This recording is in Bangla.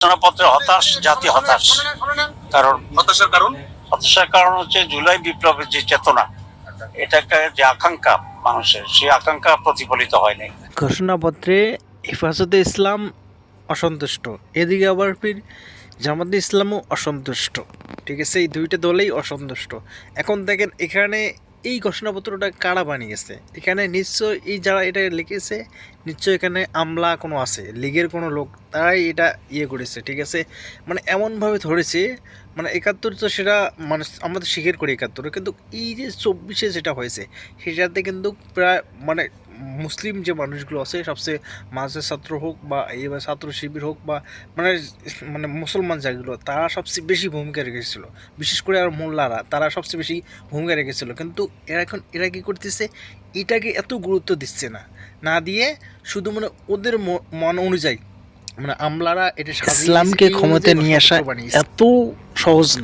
ঘোষণাপত্রে হতাশ, জাতি হতাশ। কারণ হতাশার কারণ হচ্ছে জুলাই বিপ্লবের যে চেতনা, এটাকে যে আকাঙ্ক্ষা মানুষের, সেই আকাঙ্ক্ষা প্রতিফলিত হয়নি। ঘোষণাপত্রে হেফাজতে ইসলাম অসন্তুষ্ট, এদিকে আবার ফির জামাতে ইসলামও অসন্তুষ্ট। ঠিক আছে, এই দুইটা দলেই অসন্তুষ্ট। এখন দেখেন এখানে এই ঘোষণাপত্রটা কারা বানিয়েছে, এখানে নিশ্চয় এই যারা এটা লিখেছে নিশ্চয় এখানে আমলা কোনো আছে, লীগের কোনো লোক, তারাই এটা করেছে। ঠিক আছে, মানে এমনভাবে ধরেছে, মানে ৭১ তো সেটা মানুষ আমরা তো স্বীকার করি ৭১, কিন্তু এই যে ২৪-এ যেটা হয়েছে সেটাতে কিন্তু প্রায় মানে মুসলিম যে মানুষগুলো আছে সবচেয়ে মাঝে ছাত্র হোক বা এই ছাত্র শিবির হোক বা মানে মানে মুসলমান যেগুলো তারা সবচেয়ে বেশি ভূমিকা রেখেছিল, বিশেষ করে আর মোল্লারা তারা সবচেয়ে বেশি ভূমিকা রেখেছিল। কিন্তু এরা কী করতেছে, এটাকে এত গুরুত্ব দিচ্ছে না, না দিয়ে শুধু মানে ওদের মন অনুযায়ী মানে আমলারা এটা ইসলামকে ক্ষমতায় নিয়ে আসা এত সহজ না।